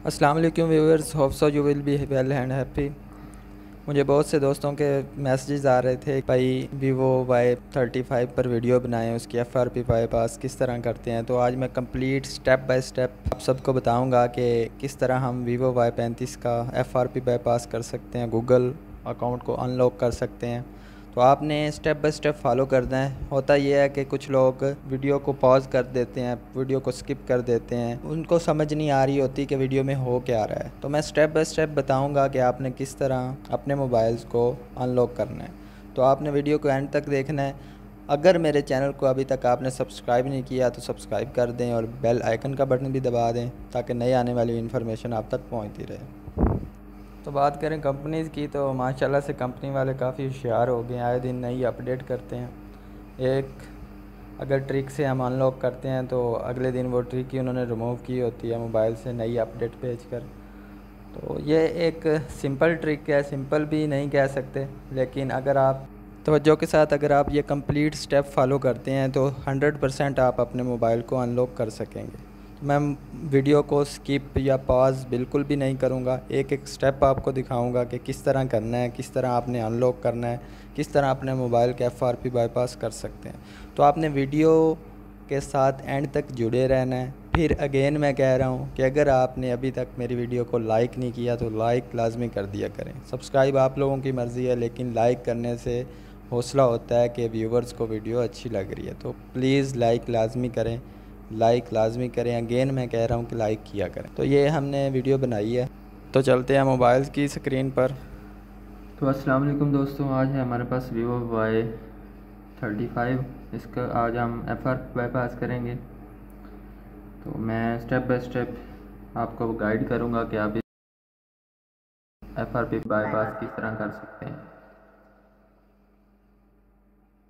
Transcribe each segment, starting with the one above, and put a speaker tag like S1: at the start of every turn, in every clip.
S1: अस्सलाम वालेकुम viewers, hope so you will be well and happy. मुझे बहुत से दोस्तों के मैसेजेस आ रहे थे, भाई वीवो Y35 पर वीडियो बनाएं, उसकी FRP बाईपास किस तरह करते हैं। तो आज मैं कंप्लीट स्टेप बाय स्टेप आप सबको बताऊंगा कि किस तरह हम वीवो Y35 का FRP बाईपास कर सकते हैं, गूगल अकाउंट को अनलॉक कर सकते हैं। तो आपने स्टेप बाय स्टेप फॉलो करना है। होता यह है कि कुछ लोग वीडियो को पॉज कर देते हैं, वीडियो को स्किप कर देते हैं, उनको समझ नहीं आ रही होती कि वीडियो में हो क्या रहा है। तो मैं स्टेप बाय स्टेप बताऊंगा कि आपने किस तरह अपने मोबाइल्स को अनलॉक करना है। तो आपने वीडियो को एंड तक देखना है। अगर मेरे चैनल को अभी तक आपने सब्सक्राइब नहीं किया तो सब्सक्राइब कर दें और बेल आइकन का बटन भी दबा दें ताकि नई आने वाली इन्फॉर्मेशन आप तक पहुंचती रहे। तो बात करें कंपनीज़ की, तो माशाल्लाह से कंपनी वाले काफ़ी होशियार हो गए हैं, आए दिन नई अपडेट करते हैं। एक अगर ट्रिक से हम अनलॉक करते हैं तो अगले दिन वो ट्रिक ही उन्होंने रिमूव की होती है मोबाइल से नई अपडेट भेजकर। तो ये एक सिंपल ट्रिक है, सिंपल भी नहीं कह सकते, लेकिन अगर आप तवज्जो के साथ अगर आप ये कंप्लीट स्टेप फॉलो करते हैं तो 100% आप अपने मोबाइल को अनलॉक कर सकेंगे। मैं वीडियो को स्किप या पॉज बिल्कुल भी नहीं करूँगा, एक एक स्टेप आपको दिखाऊँगा कि किस तरह करना है, किस तरह आपने अनलॉक करना है, किस तरह अपने मोबाइल के FRP बाईपास कर सकते हैं। तो आपने वीडियो के साथ एंड तक जुड़े रहना है। फिर अगेन मैं कह रहा हूँ कि अगर आपने अभी तक मेरी वीडियो को लाइक नहीं किया तो लाइक लाजमी कर दिया करें। सब्सक्राइब आप लोगों की मर्ज़ी है, लेकिन लाइक करने से हौसला होता है कि व्यूवर्स को वीडियो अच्छी लग रही है। तो प्लीज़ लाइक लाजमी करें, लाइक लाजमी करें। अगेन मैं कह रहा हूँ कि लाइक किया करें। तो ये हमने वीडियो बनाई है, तो चलते हैं मोबाइल की स्क्रीन पर।
S2: तो अस्सलाम वालेकुम दोस्तों, आज है हमारे पास वीवो Y35। इसका आज हम FRP बाईपास करेंगे। तो मैं स्टेप बाय स्टेप आपको गाइड करूंगा कि आप FRP बाईपास किस तरह कर सकते हैं।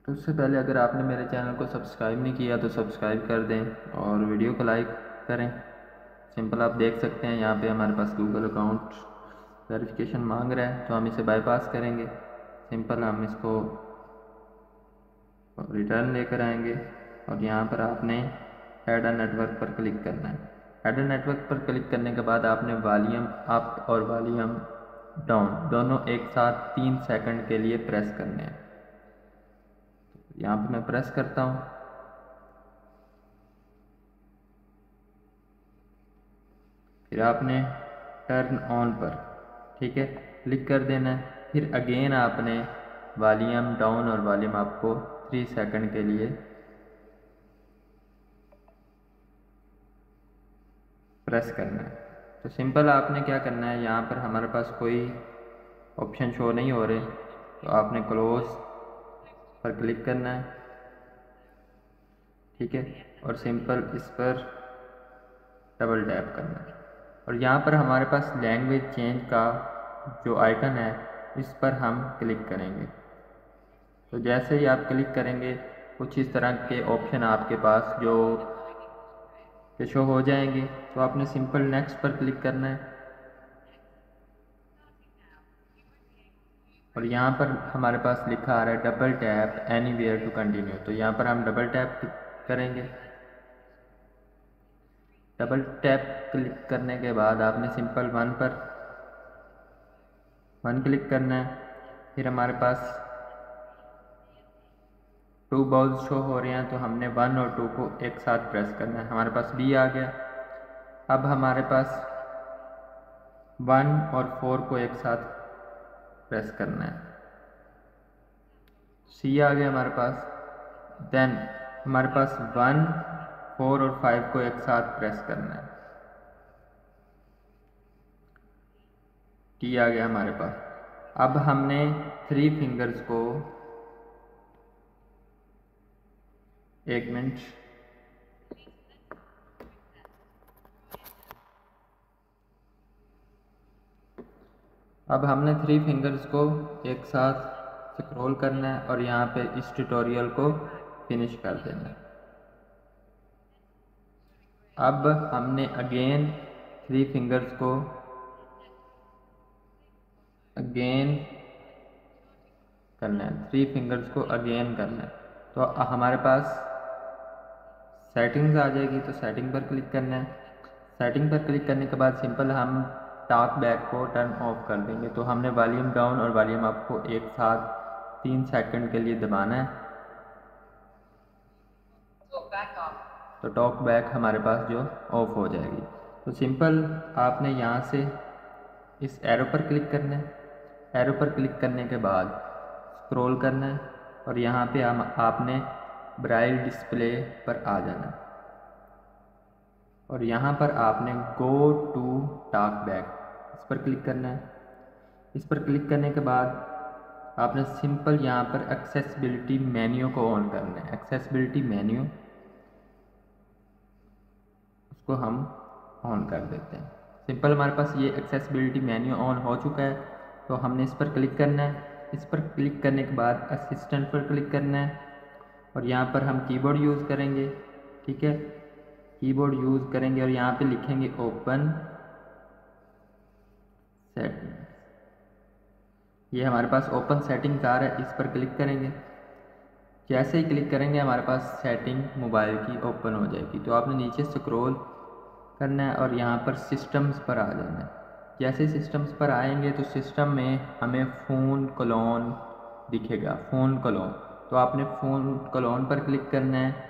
S2: तो उससे पहले अगर आपने मेरे चैनल को सब्सक्राइब नहीं किया तो सब्सक्राइब कर दें और वीडियो को लाइक करें। सिंपल आप देख सकते हैं यहाँ पे हमारे पास गूगल अकाउंट वेरिफिकेशन मांग रहा है, तो हम इसे बाईपास करेंगे। सिंपल हम इसको रिटर्न लेकर आएंगे और यहाँ पर आपने ऐड अ नेटवर्क पर क्लिक करना है। ऐड अ नेटवर्क पर क्लिक करने के बाद आपने वॉल्यूम अप और वॉल्यूम डाउन दोनों एक साथ 3 सेकंड के लिए प्रेस करने हैं। यहाँ पे मैं प्रेस करता हूँ। फिर आपने टर्न ऑन पर ठीक है क्लिक कर देना है। फिर अगेन आपने वॉल्यूम डाउन और वॉल्यूम अप को 3 सेकंड के लिए प्रेस करना है। तो सिंपल आपने क्या करना है, यहाँ पर हमारे पास कोई ऑप्शन शो नहीं हो रहे, तो आपने क्लोज पर क्लिक करना है, ठीक है, और सिंपल इस पर डबल टैप करना है। और यहाँ पर हमारे पास लैंग्वेज चेंज का जो आइकन है इस पर हम क्लिक करेंगे। तो जैसे ही आप क्लिक करेंगे कुछ इस तरह के ऑप्शन आपके पास जो कि शो हो जाएंगे। तो आपने सिंपल नेक्स्ट पर क्लिक करना है और यहाँ पर हमारे पास लिखा आ रहा है double tap anywhere to continue. तो यहाँ पर हम डबल टैप करेंगे। डबल टैप क्लिक करने के बाद आपने सिंपल वन क्लिक करना है। फिर हमारे पास 2 बॉल्स शो हो रहे हैं, तो हमने 1 और 2 को एक साथ प्रेस करना है। हमारे पास B आ गया। अब हमारे पास 1 और 4 को एक साथ प्रेस करना है। C आ गया हमारे पास। देन हमारे पास 1, 4 और 5 को एक साथ प्रेस करना है। T आ गया हमारे पास। अब हमने 3 फिंगर्स को 1 मिनट अब हमने 3 फिंगर्स को एक साथ स्क्रॉल करना है और यहाँ पे इस ट्यूटोरियल को फिनिश कर देना है। अब हमने अगेन 3 फिंगर्स को अगेन करना है, 3 फिंगर्स को अगेन करना है। तो हमारे पास सेटिंग्स आ जाएगी, तो सेटिंग पर क्लिक करना है। सेटिंग पर क्लिक करने के बाद सिंपल हम टॉक बैक को टर्न ऑफ कर देंगे। तो हमने वॉल्यूम डाउन और वॉल्यूम अप को एक साथ 3 सेकंड के लिए दबाना है। तो टॉक बैक हमारे पास जो ऑफ हो जाएगी। तो सिंपल आपने यहाँ से इस एरो पर क्लिक करना है। एरो पर क्लिक करने के बाद स्क्रॉल करना है और यहाँ पे आपने ब्राइल डिस्प्ले पर आ जाना है और यहाँ पर आपने गो टू टॉक बैक इस पर क्लिक करना है। इस पर क्लिक करने के बाद आपने सिंपल यहाँ पर एक्सेसिबिलिटी मेन्यू को ऑन करना है। एक्सेसिबिलिटी मेन्यू उसको हम ऑन कर देते हैं। सिंपल हमारे पास ये एक्सेसिबिलिटी मेन्यू ऑन हो चुका है। तो हमने इस पर क्लिक करना है। इस पर क्लिक करने के बाद असिस्टेंट पर क्लिक करना है और यहाँ पर हम कीबोर्ड यूज़ करेंगे। ठीक है, कीबोर्ड यूज़ करेंगे और यहाँ पे लिखेंगे ओपन सेटिंग। ये हमारे पास ओपन सेटिंग आ रहा है, इस पर क्लिक करेंगे। जैसे ही क्लिक करेंगे हमारे पास सेटिंग मोबाइल की ओपन हो जाएगी। तो आपने नीचे स्क्रॉल करना है और यहाँ पर सिस्टम्स पर आ जाना है। जैसे सिस्टम्स पर आएंगे तो सिस्टम में हमें फ़ोन क्लोन दिखेगा, फ़ोन क्लोन। तो आपने फ़ोन क्लोन पर क्लिक करना है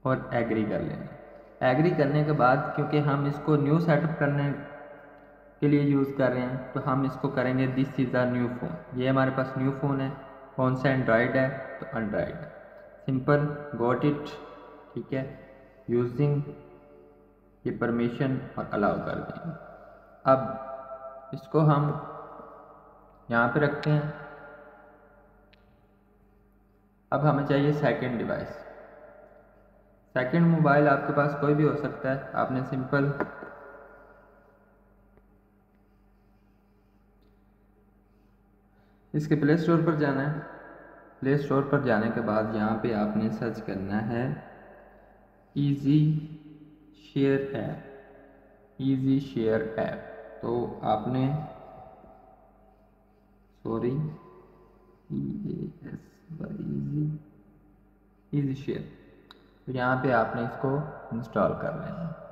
S2: और एग्री कर लेना। एग्री करने के बाद क्योंकि हम इसको न्यू सेटअप करने के लिए यूज़ कर रहे हैं तो हम इसको करेंगे this is a new phone. ये हमारे पास न्यू फ़ोन है। कौन सा एंड्रॉयड है तो एंड्रॉयड है। Simple got it. ठीक है, यूजिंग ये परमिशन और अलाउ कर देंगे। अब इसको हम यहाँ पे रखते हैं। अब हमें चाहिए सेकंड डिवाइस। सेकंड मोबाइल आपके पास कोई भी हो सकता है। आपने सिंपल इसके प्ले स्टोर पर जाना है। प्ले स्टोर पर जाने के बाद यहाँ पे आपने सर्च करना है easy share app. Easy share app. तो आपने सॉरी ईजी शेयर, तो यहाँ पे आपने इसको इंस्टॉल कर लेना है।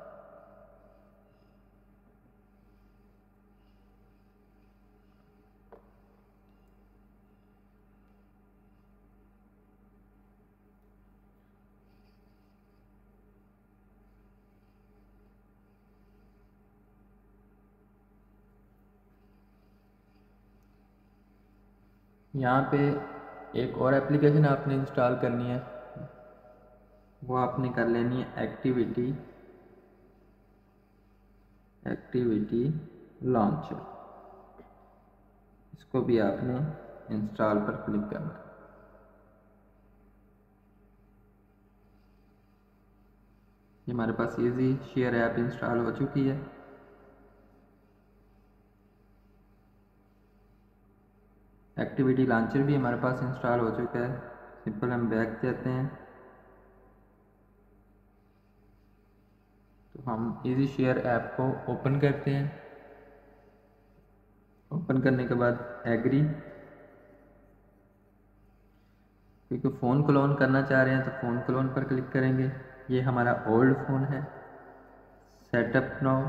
S2: यहाँ पे एक और एप्लीकेशन आपने इंस्टॉल करनी है, वो आपने कर लेनी है एक्टिविटी लॉन्चर। इसको भी आपने इंस्टॉल पर क्लिक करना है। ये हमारे पास इजी शेयर ऐप इंस्टॉल हो चुकी है। एक्टिविटी लॉन्चर भी हमारे पास इंस्टॉल हो चुका है। सिंपल हम बैक जाते हैं तो हम इजी शेयर ऐप को ओपन करते हैं। ओपन करने के बाद एग्री, क्योंकि फ़ोन क्लोन करना चाह रहे हैं तो फ़ोन क्लोन पर क्लिक करेंगे। ये हमारा ओल्ड फ़ोन है। सेटअप नाउ,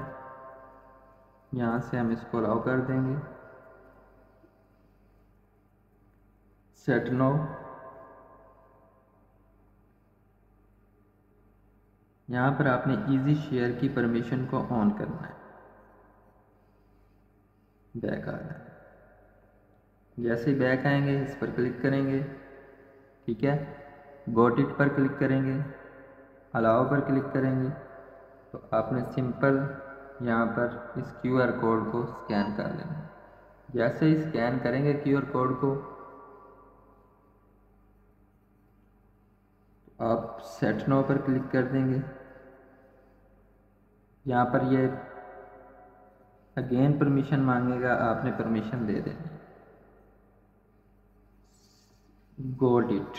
S2: यहाँ से हम इसको अलाउ कर देंगे। सेट नाउ, यहाँ पर आपने इजी शेयर की परमिशन को ऑन करना है। बैक आ जाए। जैसे ही बैक आएंगे इस पर क्लिक करेंगे। ठीक है, गॉट इट पर क्लिक करेंगे, अलाउ पर क्लिक करेंगे। तो आपने सिंपल यहाँ पर इस QR कोड को स्कैन कर लेना। जैसे ही स्कैन करेंगे QR कोड को तो आप सेट नो पर क्लिक कर देंगे। यहाँ पर ये अगेन परमिशन मांगेगा, आपने परमिशन दे देनी। Got it.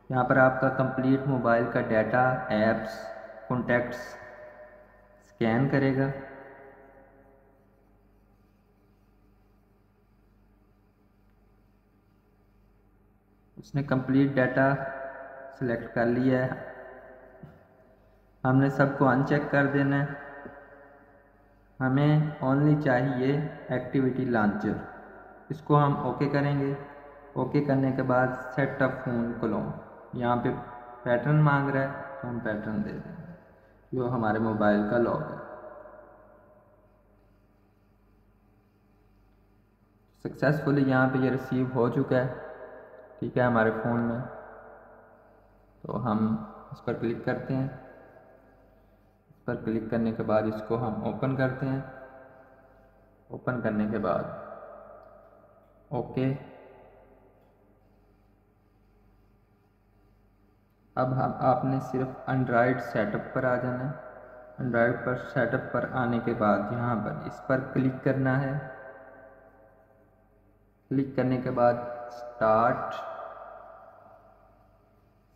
S2: यहाँ पर आपका कंप्लीट मोबाइल का डाटा, ऐप्स, कॉन्टैक्ट्स स्कैन करेगा। उसने कंप्लीट डाटा सेलेक्ट कर लिया है। हमने सबको अनचेक कर देना है। हमें ओनली चाहिए एक्टिविटी लॉन्चर, इसको हम ओके करेंगे। ओके करने के बाद सेट अप फोन क्लोन, यहाँ पे पैटर्न मांग रहा है तो हम पैटर्न दे देंगे जो हमारे मोबाइल का लॉक है। सक्सेसफुली यहाँ पे ये रिसीव हो चुका है, ठीक है, हमारे फ़ोन में। तो हम इस पर क्लिक करते हैं। इस पर क्लिक करने के बाद इसको हम ओपन करते हैं। ओपन करने के बाद ओके। अब हम आपने सिर्फ एंड्रॉयड सेटअप पर आ जाना है। एंड्रॉयड पर सेटअप पर आने के बाद यहाँ पर इस पर क्लिक करना है। क्लिक करने के बाद स्टार्ट,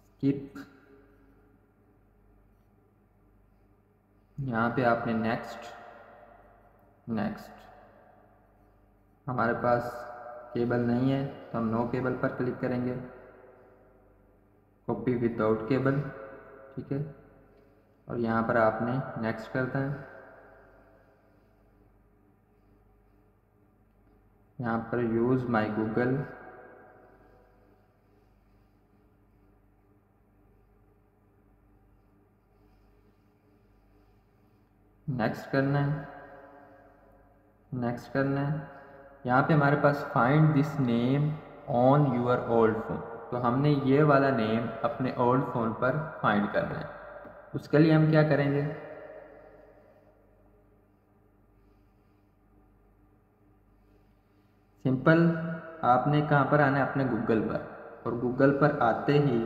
S2: स्किप, यहाँ पे आपने नेक्स्ट, नेक्स्ट। हमारे पास केबल नहीं है तो हम नो केबल पर क्लिक करेंगे। कॉपी विदाउट केबल, ठीक है, और यहाँ पर आपने नेक्स्ट करना है। यहाँ पर यूज़ माई गूगल, नेक्स्ट करना है, नेक्स्ट करना है। यहाँ पे हमारे पास find this name on your old phone, तो हमने ये वाला नेम अपने ओल्ड फ़ोन पर फाइंड करना है। उसके लिए हम क्या करेंगे, सिंपल, आपने कहाँ पर आना है, अपने गूगल पर, और गूगल पर आते ही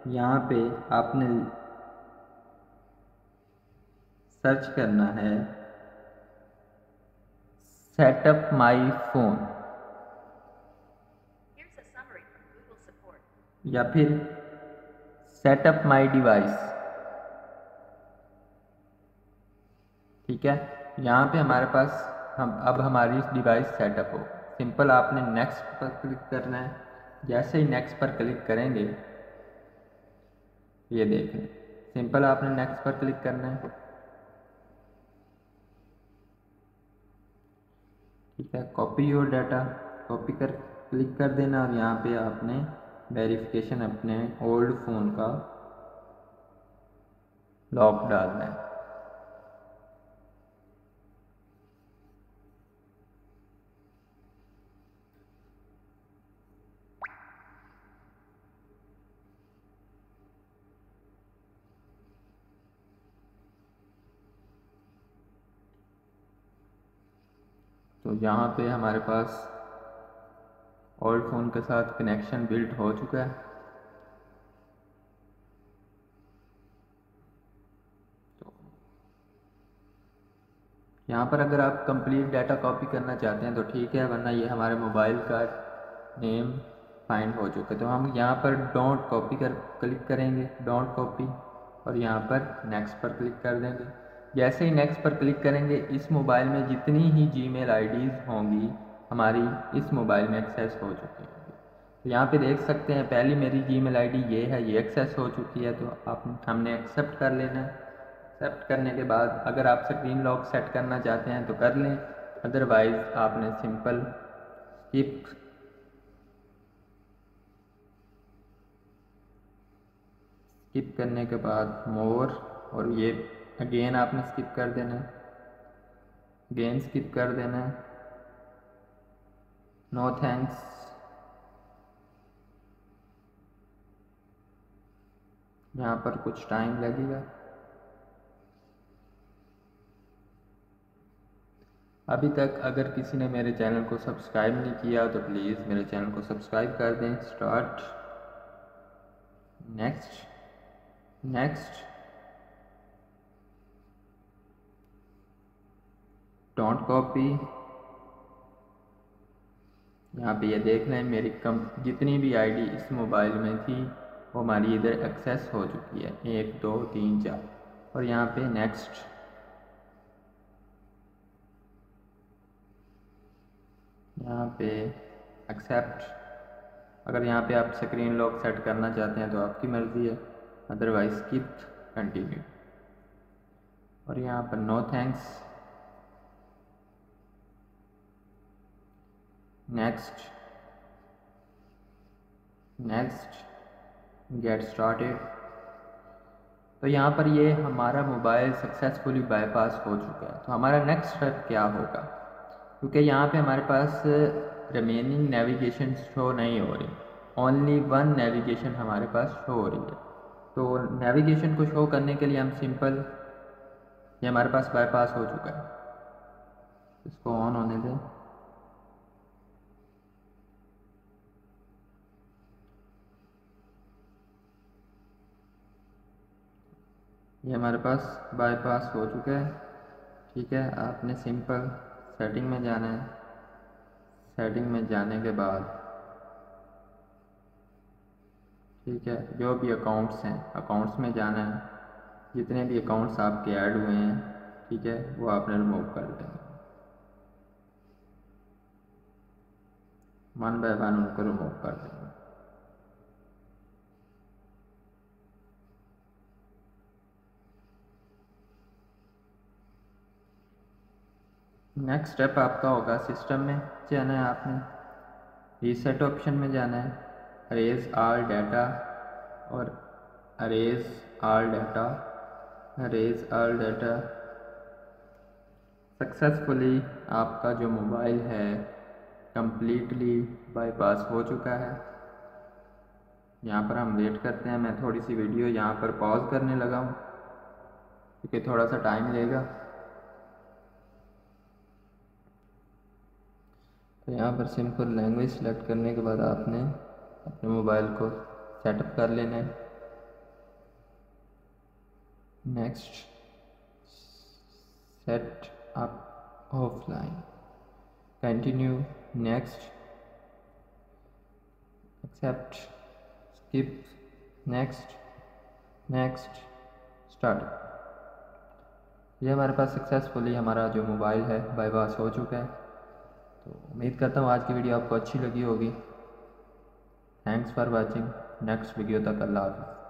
S2: यहाँ पे आपने सर्च करना है सेटअप माई फोन, या फिर सेटअप माई डिवाइस, ठीक है। यहाँ पे हमारे पास अब हमारी डिवाइस सेटअप हो। सिंपल आपने नेक्स्ट पर क्लिक करना है। जैसे ही नेक्स्ट पर क्लिक करेंगे, ये देखें, सिंपल आपने नेक्स्ट पर क्लिक करना है, ठीक है। कॉपी योर डाटा, कॉपी कर क्लिक कर देना, और यहाँ पे आपने वेरिफिकेशन अपने ओल्ड फ़ोन का लॉक डालना है। तो यहाँ पे हमारे पास ओल्ड फ़ोन के साथ कनेक्शन बिल्ड हो चुका है। तो यहाँ पर अगर आप कंप्लीट डाटा कॉपी करना चाहते हैं तो ठीक है, वरना ये हमारे मोबाइल का नेम फाइंड हो चुका है। तो हम यहाँ पर डोंट कॉपी कर क्लिक करेंगे, डोंट कॉपी, और यहाँ पर नेक्स्ट पर क्लिक कर देंगे। जैसे ही नेक्स्ट पर क्लिक करेंगे, इस मोबाइल में जितनी ही जीमेल आईडीज़ होंगी हमारी इस मोबाइल में एक्सेस हो चुकी होंगी। तो यहाँ पे देख सकते हैं पहली मेरी जीमेल आईडी ये है, ये एक्सेस हो चुकी है, तो आप हमने एक्सेप्ट कर लेना है। एक्सेप्ट करने के बाद अगर आप स्क्रीन लॉक सेट करना चाहते हैं तो कर लें, अदरवाइज़ आपने सिंपल स्किप, स्किप करने के बाद मोर, और ये अगेन आपने स्किप कर देना है, अगेन स्किप कर देना है, नो थैंक्स। यहाँ पर कुछ टाइम लगेगा। अभी तक अगर किसी ने मेरे चैनल को सब्सक्राइब नहीं किया तो प्लीज़ मेरे चैनल को सब्सक्राइब कर दें। Start, next, next, don't copy. यहाँ पे ये देख रहे हैं मेरी जितनी भी आईडी इस मोबाइल में थी वो हमारी इधर एक्सेस हो चुकी है, 1 2 3 4, और यहाँ पे नेक्स्ट, यहाँ पे एक्सेप्ट। अगर यहाँ पे आप स्क्रीन लॉक सेट करना चाहते हैं तो आपकी मर्ज़ी है, अदरवाइज स्किप, कंटिन्यू। और यहाँ पर no thanks. Next, get started. तो यहाँ पर ये हमारा मोबाइल सक्सेसफुली बाईपास हो चुका है। तो हमारा नेक्स्ट स्टेप क्या होगा, क्योंकि यहाँ पे हमारे पास रिमेनिंग नेविगेशन शो नहीं हो रही, ओनली वन नेविगेशन हमारे पास शो हो रही है। तो नेविगेशन को शो करने के लिए हम सिंपल, ये हमारे पास बाईपास हो चुका है, इसको ऑन होने दें। ये हमारे पास बाईपास हो चुका है। ठीक है, आपने सिंपल सेटिंग में जाना है। सेटिंग में जाने के बाद ठीक है, जो भी अकाउंट्स हैं अकाउंट्स में जाना है। जितने भी अकाउंट्स आपके ऐड हुए हैं, ठीक है, वो आपने रिमूव कर देंगे, वन बाय वन उनको रिमूव कर देंगे। नेक्स्ट स्टेप आपका होगा सिस्टम में जाना है, आपने रीसेट ऑप्शन में जाना है, अरेज ऑल डाटा और arrays all data, arrays all data. Successfully आपका जो मोबाइल है कंप्लीटली बाईपास हो चुका है। यहाँ पर हम वेट करते हैं। मैं थोड़ी सी वीडियो यहाँ पर पॉज करने लगा हूँ क्योंकि थोड़ा सा टाइम लेगा। तो यहाँ पर सिंपल लैंग्वेज सेलेक्ट करने के बाद आपने अपने मोबाइल को सेटअप कर लेना है। Next, set up offline, continue, next, accept, skip, next, next, start. ये हमारे पास सक्सेसफुली हमारा जो मोबाइल है बाईपास हो चुका है। तो उम्मीद करता हूँ आज की वीडियो आपको अच्छी लगी होगी। Thanks for watching. Next video तक अल्लाह हाफ़िज़।